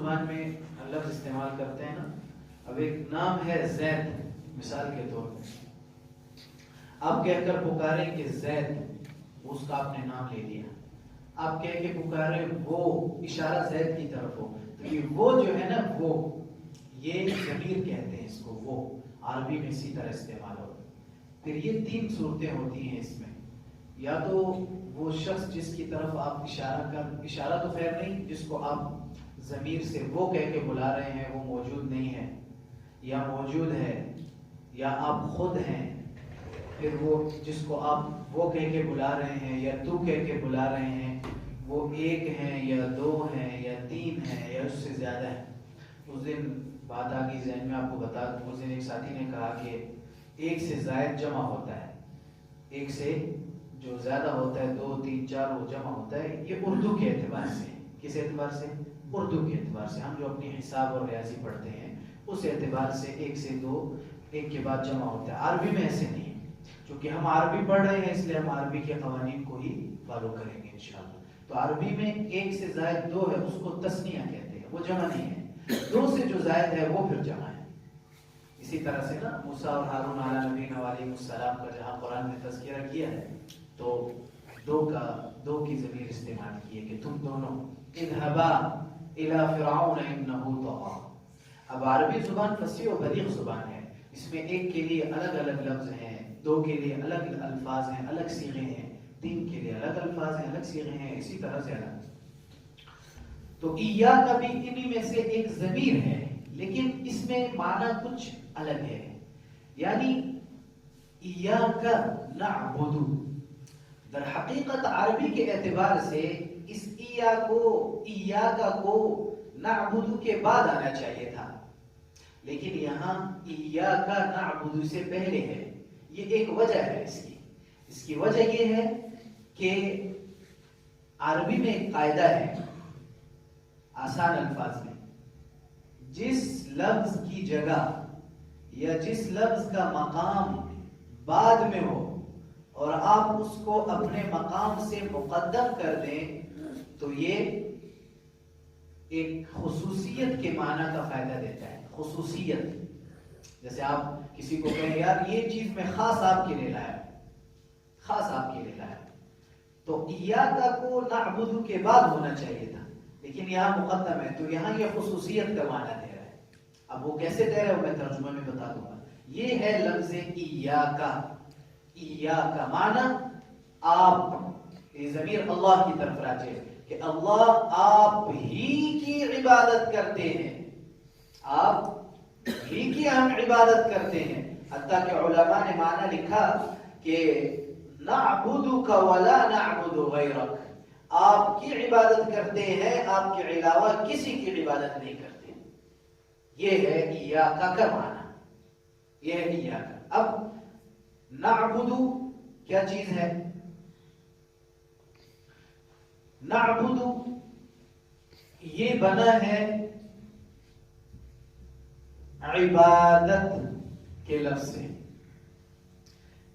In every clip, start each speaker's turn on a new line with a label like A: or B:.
A: زبان میں لفظ استعمال کرتے ہیں نا. اب ایک نام ہے زید، مثال کے طور پہ آپ کہہ کر پکاریں کہ زید، اس کا آپ نے نام لے لیا. آپ کہہ کے پکاریں وہ، اشارہ زید کی طرف ہو، تو یہ وہ جو ہے نا وہ، یہ ضمیر کہتے ہیں اس کو. وہ عربی میں اسی طرح استعمال ہوتا ہے. پھر یہ تین صورتیں ہوتی ہیں اس میں. یا تو وہ شخص جس کی طرف آپ اشارہ تو خیر نہیں، جس کو آپ ضمیر سے وہ کہہ کے بلا رہے ہیں وہ موجود نہیں ہے، یا موجود ہے، یا آپ خود ہیں. پھر وہ جس کو آپ وہ کہہ کے بلا رہے ہیں یا تو کہہ کے بلا رہے ہیں، وہ ایک ہیں یا دو ہیں یا تین ہیں یا اس سے زیادہ ہے. اس دن بات آ گئی ذہن میں، آپ کو بتا دوں. اس دن ایک ساتھی نے کہا کہ ایک سے زائد جمع ہوتا ہے، ایک سے جو زیادہ ہوتا ہے، 2 3 4 وہ جمع ہوتا ہے. یہ اردو کے اعتبار سے. کس اعتبار سے؟ اردو کے اعتبار سے. ہم جو اپنی حساب اور ریاضی پڑھتے ہیں اس اعتبار سے 1 سے 2 ایک کے بعد جمع ہوتا ہے. عربی میں ایسے نہیں ہے. چونکہ ہم عربی پڑھ رہے ہیں اس لیے ہم عربی کے قوانین کو ہی فالو کریں گے انشاءاللہ. تو عربی میں 1 سے زائد 2 ہے، اس کو تثنیہ کہتے ہیں، وہ جمع نہیں ہے. 2 سے جو زائد ہے وہ پھر جمع ہے. اسی طرح سے نا موسیٰ اور ہارون علیہ نبینا علیہ السلام کا جہاں قرآن نے تذکرہ کیا ہے تو 2 کی ضمیر استعمال کی ہے کہ تم دونوں اذهبا الى فرعون انه طغى. اب عربی زبان فصیح و بلیغ زبان ہے. اس میں ایک کے لیے الگ الگ لفظ ہیں، 2 کے لیے الگ الفاظ ہیں، الگ صیغے ہیں، 3 کے لیے الگ الفاظ ہیں، الگ صیغے ہیں، اسی طرح سے الگ. تو ایا کا بھی انہی میں سے ایک ضمیر ہے، لیکن اس میں معنی کچھ الگ ہے. یعنی ایاک نعبد، در حقیقت عربی کے اعتبار سے اس ایاک کو نعبد کے بعد آنا چاہیے تھا، لیکن یہاں ایاک نعبد سے پہلے ہے. یہ ایک وجہ ہے اس کی وجہ یہ ہے کہ عربی میں ایک قاعدہ ہے آسان الفاظ میں، جس لفظ کی جگہ یا جس لفظ کا مقام بعد میں ہو اور آپ اس کو اپنے مقام سے مقدم کر دیں تو یہ ایک خصوصیت کے معنی کا فائدہ دیتا ہے. خصوصیت، جیسے آپ کسی کو کہیں یار یہ چیز میں خاص آپ کے لیے لایا، خاص آپ کے لیے لایا، تو ایاک کو نعبد کے بعد ہونا چاہیے تھا، لیکن یہاں مقدم ہے تو یہاں یہ خصوصیت کا معنی دے رہا ہے. اب وہ کیسے دے رہا ہے میں ترجمہ میں بتا دوں گا. یہ ہے لفظ ایاک. ایاک معنی آپ، یہ ضمیر اللہ کی طرف راجع ہے کہ اللہ آپ ہی کی عبادت کرتے ہیں، آپ ہی کی ہم عبادت کرتے ہیں. حتیٰ کہ علماء نے معنی لکھا کہ نعبدک ولا نعبد غیرک، آپ کی عبادت کرتے ہیں، آپ کے علاوہ کسی کی عبادت نہیں کرتے. یہ ہے ایاک کا معنی، یہ ہے ایاک. اب نعبد کیا چیز ہے؟ نعبد یہ بنا ہے عبادت کے لفظ سے.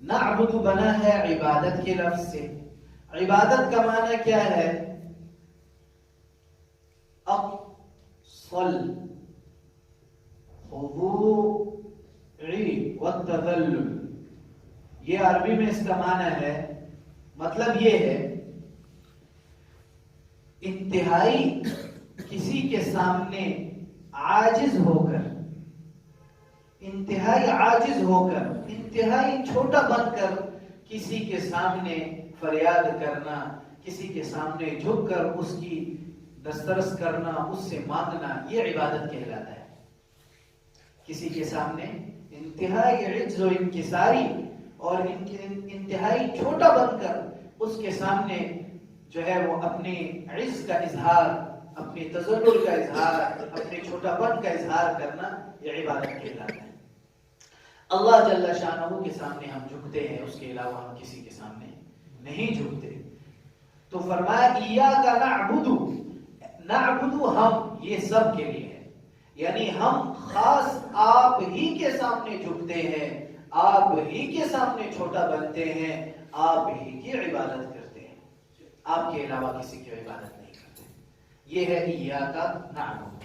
A: نعبد بنا ہے عبادت کے لفظ سے. عبادت کا معنی کیا ہے؟ اصل خضوعی والتذلل، یہ عربی میں اس کا معنی ہے. مطلب یہ ہے انتہائی کسی کے سامنے عاجز ہو کر، انتہائی عاجز ہو کر، انتہائی چھوٹا بن کر کسی کے سامنے فریاد کرنا، کسی کے سامنے جھک کر اس کی دسترس کرنا، اس سے مانگنا، یہ عبادت کہلاتا ہے. کسی کے سامنے انتہائی عجز و انکساری اور انتہائی چھوٹا بن کر اس کے سامنے جو ہے وہ اپنی عجز کا اظہار، اپنی تذلل کا اظہار، اپنے چھوٹا پن کا اظہار کرنا، یہ عبادت کہلاتا ہے. اللہ جل شانہ کے سامنے ہم جھکتے ہیں، اس کے علاوہ ہم کسی کے سامنے نہیں جھکتے. تو فرمایا ایاک نعبد، نعبد ہم، یہ سب کے لیے ہے، یعنی ہم خاص آپ ہی کے سامنے جھکتے ہیں، آپ ہی کے سامنے چھوٹا بنتے ہیں، آپ ہی کی عبادت کرتے ہیں، آپ کے علاوہ کسی کی عبادت نہیں کرتے. یہ ہے ایاک نعبد.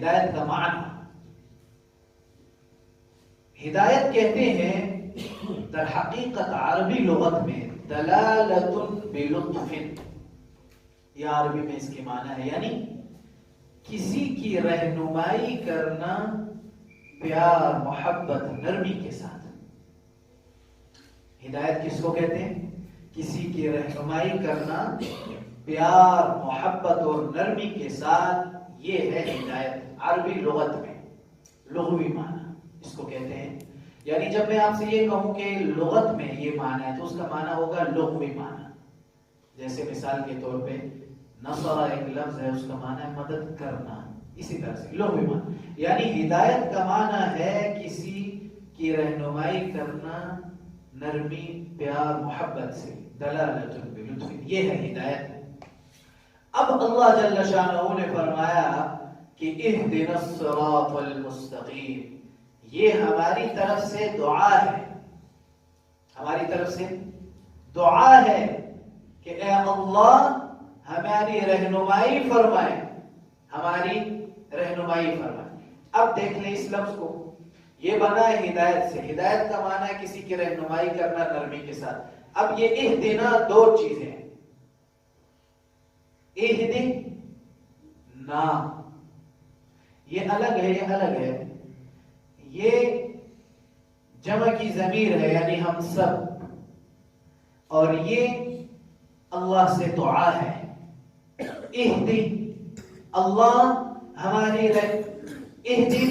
A: ہدایت کا معنی، ہدایت کہتے ہیں در حقیقت عربی لغت میں دلالت بلطف، یہ عربی میں اس کے معنی ہے، یعنی کسی کی رہنمائی کرنا پیار، محبت، نرمی کے ساتھ۔ ہدایت کس کو کہتے ہیں؟ کسی کی رہنمائی کرنا پیار، محبت اور نرمی کے ساتھ، یہ ہے ہدایت عربی لغت میں، لغوی معنی اس کو کہتے ہیں۔ یعنی جب میں آپ سے یہ کہوں کہ لغت میں یہ معنی ہے تو اس کا معنی ہوگا لغوی معنی۔ جیسے مثال کے طور پہ نصر ایک لفظ ہے، اس کا معنی ہے مدد کرنا، اسی طرح سے لغوی معنی، یعنی ہدایت کا معنی ہے کسی کی رہنمائی کرنا نرمی، پیار، محبت سے، دلالت بلطف، یہ ہے ہدایت۔ اب اللہ جل شانہ نے فرمایا کہ اہدنا الصراط المستقیم، یہ ہماری طرف سے دعا ہے، ہماری طرف سے دعا ہے کہ اے اللہ ہماری رہنمائی فرمائے، ہماری رہنمائی فرمائے۔ اب دیکھ لیں اس لفظ کو، یہ بنا ہے ہدایت سے، ہدایت کا معنی ہے کسی کی رہنمائی کرنا نرمی کے ساتھ۔ اب یہ اہدنا دو چیزیں، اہدنا یہ الگ ہے، یہ الگ ہے، یہ جمع کی ضمیر ہے یعنی ہم سب، اور یہ اللہ سے دعا ہے۔ اہدی، اللہ ہماری اہدی،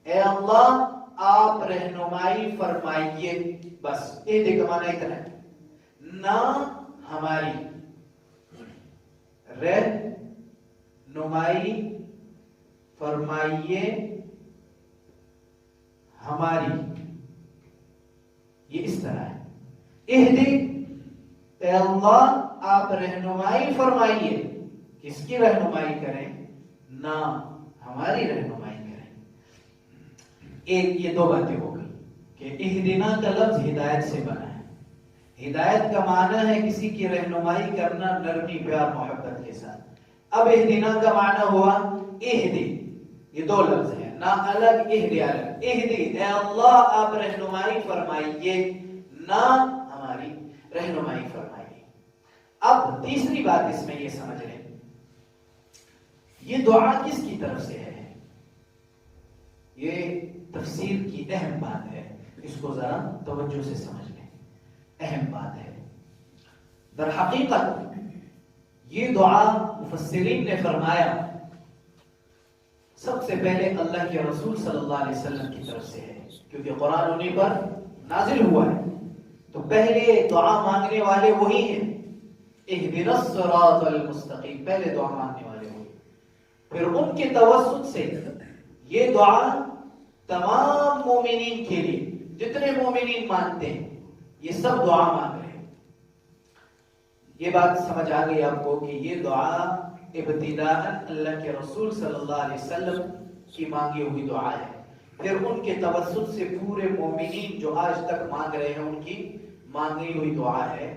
A: اے اللہ آپ رہنمائی فرمائیے، بس اہدی کا معنی اتنا ہے، نہ ہماری رہنمائی فرمائیے ہماری، یہ اس طرح ہے، اہدی اے اللہ آپ رہنمائی فرمائیے، کس کی رہنمائی کریں؟ نہ ہماری رہنمائی کریں۔ ایک یہ دو باتیں ہو گئی کہ اہدنا کا لفظ ہدایت سے بنا ہے، ہدایت کا معنی ہے کسی کی رہنمائی کرنا نرمی، پیار، محبت کے ساتھ۔ اب اہدنا کا معنی ہوا اہدی، یہ دو لفظ ہیں، نہ الگ اہدی الگ، اہدی اے اللہ آپ رہنمائی فرمائیے، نہ ہماری رہنمائی فرمائیے۔ اب تیسری بات اس میں یہ سمجھ لیں، یہ دعا کس کی طرف سے ہے؟ یہ تفسیر کی اہم بات ہے، اس کو ذرا توجہ سے سمجھ لیں، اہم بات ہے۔ در حقیقت یہ دعا مفسرین نے فرمایا سب سے پہلے اللہ کے رسول صلی اللہ علیہ وسلم کی طرف سے ہے، کیونکہ قرآن انہیں پر نازل ہوا ہے، تو پہلے دعا مانگنے والے وہی ہیں، اہدنا الصراط المستقیم، پہلے دعا مانگنے والے وہی، پھر ان کے توسط سے یہ دعا تمام مومنین کے لیے، جتنے مومنین مانتے ہیں یہ سب دعا مانگ رہے ہیں۔ یہ بات سمجھ آ گئی آپ کو کہ یہ دعا ابتداء اللہ کے رسول صلی اللہ علیہ وسلم کی مانگی ہوئی دعا ہے، پھر ان کے توسط سے پورے مومنین جو آج تک مانگ رہے ہیں ان کی مانگی ہوئی دعا ہے۔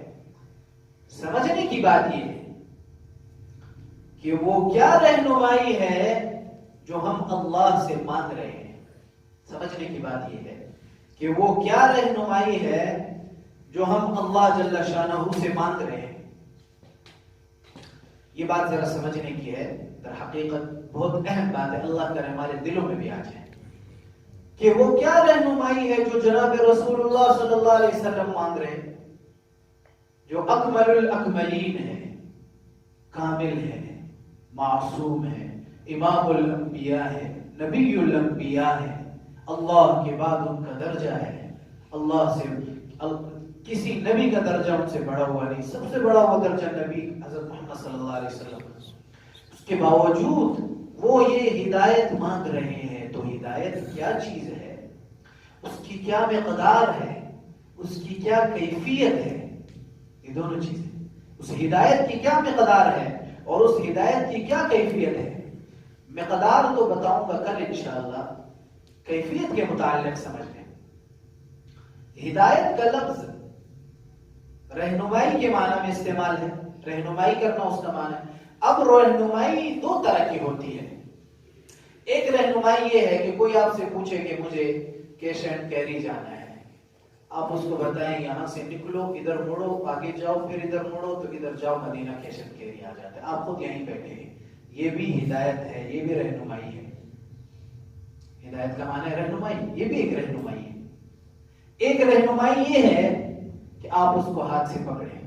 A: سمجھنے کی بات یہ ہے کہ وہ کیا رہنمائی ہے جو ہم اللہ سے مانگ رہے ہیں، سمجھنے کی بات یہ ہے کہ وہ کیا رہنمائی ہے جو ہم اللہ جل شانہ سے مانگ رہے ہیں۔ یہ بات ذرا سمجھنے کی ہے، در حقیقت بہت اہم بات ہے، اللہ کرے ہمارے دلوں میں بھی آ جائے کہ وہ کیا رہنمائی ہے جو جناب رسول اللہ صلی اللہ علیہ وسلم مانگ رہے ہیں، جو اکمل الاکملین ہے، کامل ہے، معصوم ہے، امام الانبیاء ہے، نبی الانبیاء ہے، اللہ کے بعد ان کا درجہ ہے، اللہ سے کسی نبی کا درجہ ان سے بڑا ہوا نہیں، سب سے بڑا ہوا درجہ نبی حضرت محمد صلی اللہ علیہ وسلم۔ اس کے باوجود وہ یہ ہدایت مانگ رہے ہیں، تو ہدایت کیا چیز ہے، اس کی کیا مقدار ہے، اس کی کیا کیفیت ہے، یہ دونوں چیزیں، اس ہدایت کی کیا مقدار ہے اور اس ہدایت کی کیا کیفیت ہے۔ مقدار تو بتاؤں گا کل انشاءاللہ، کیفیت کے متعلق سمجھ لیں۔ ہدایت کا لفظ رہنمائی کے معنی میں استعمال ہے، رہنمائی کرنا اس کا معنی ہے۔ اب رہنمائی دو طرح کی ہوتی ہے، ایک رہنمائی یہ ہے کہ کوئی آپ سے پوچھے کہ مجھے کیش اینڈ کیری جانا ہے، آپ اس کو بتائیں یہاں سے نکلو، ادھر مڑو، آگے جاؤ، پھر ادھر مڑو تو ادھر جاؤ، مدینہ کیش اینڈ کیری آ جاتا ہے، آپ خود یہیں بیٹھے ہیں۔ یہ بھی ہدایت ہے، یہ بھی رہنمائی ہے۔ ہدایت کا معنی ہے رہنمائی، یہ بھی ایک رہنمائی ہے۔ ایک رہنمائی یہ ہے کہ آپ اس کو ہاتھ سے پکڑیں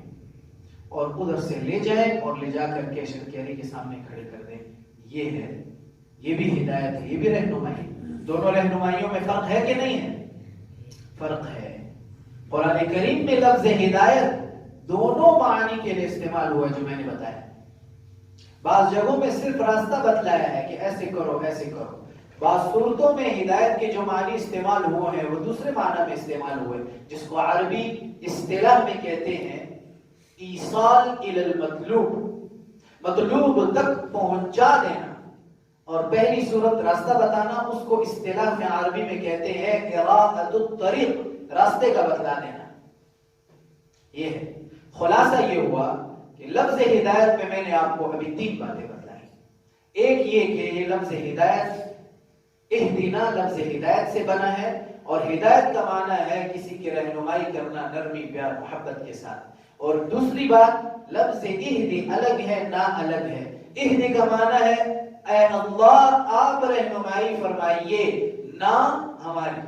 A: اور ادھر سے لے جائیں اور لے جا کر کیش اینڈ کیری کے سامنے کھڑے کر دیں، یہ ہے، یہ بھی ہدایت ہے، یہ بھی رہنمائی ہے۔ دونوں رہنمائیوں میں فرق ہے کہ نہیں ہے؟ فرق ہے۔ قرآن کریم میں لفظ ہدایت دونوں معنی کے لیے استعمال ہوا ہے جو میں نے بتایا۔ بعض جگہوں میں صرف راستہ بتلایا ہے کہ ایسے کرو ایسے کرو، بعض صورتوں میں ہدایت کے جو معنی استعمال ہوئے ہیں وہ دوسرے معنی میں استعمال ہوئے، جس کو عربی اصطلاح میں کہتے ہیں ایصال الی المطلوب، مطلوب تک پہنچا دینا۔ اور پہلی صورت راستہ بتانا، اس کو اصطلاح میں عربی میں کہتے ہیں اراءۃ الطریق، راستے کا بتلا دینا۔ یہ ہے خلاصہ، یہ ہوا کہ لفظ ہدایت میں نے آپ کو ابھی 3 باتیں بتلائی۔ ایک یہ کہ یہ لفظ ہدایت اہدنا لفظ ہدایت سے بنا ہے، اور ہدایت کا معنی ہے کسی کی رہنمائی کرنا نرمی پیار محبت کے ساتھ۔ اور دوسری بات، لفظ اہدی الگ ہے، نہ الگ ہے۔ اہدی کا معنی ہے اے اللہ آپ رہنمائی فرمائیے، نہ ہماری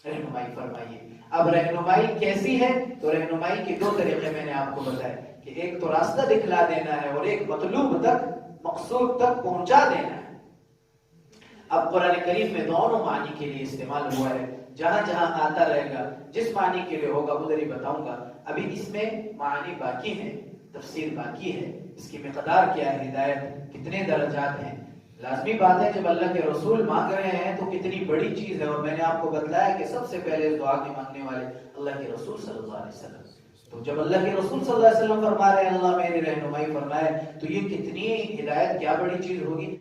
A: رہنمائی فرمائیے۔ اب رہنمائی کیسی ہے؟ تو رہنمائی کے 2 طریقے میں نے آپ کو بتائے کہ ایک تو راستہ دکھلا دینا ہے اور ایک مطلوب تک، مقصود تک پہنچا دینا ہے۔ اب قرآن کریم میں دونوں معنی کے لیے استعمال ہوا ہے، جہاں جہاں آتا رہے گا جس معنی کے لیے ہوگا ادھر ہی بتاؤں گا۔ ابھی اس میں معنی باقی ہیں، تفسیر باقی ہے، اس کی مقدار کیا ہے، ہدایت کتنے درجات ہیں۔ لازمی بات ہے جب اللہ کے رسول مانگ رہے ہیں تو کتنی بڑی چیز ہے، اور میں نے آپ کو بتلایا کہ سب سے پہلے اس دعا کے مانگنے والے اللہ کے رسول صلی اللہ علیہ وسلم۔ تو جب اللہ کے رسول صلی اللہ علیہ وسلم فرما رہے ہیں اللہ میری رہنمائی فرمائے، تو یہ کتنی ہدایت کیا بڑی چیز ہوگی۔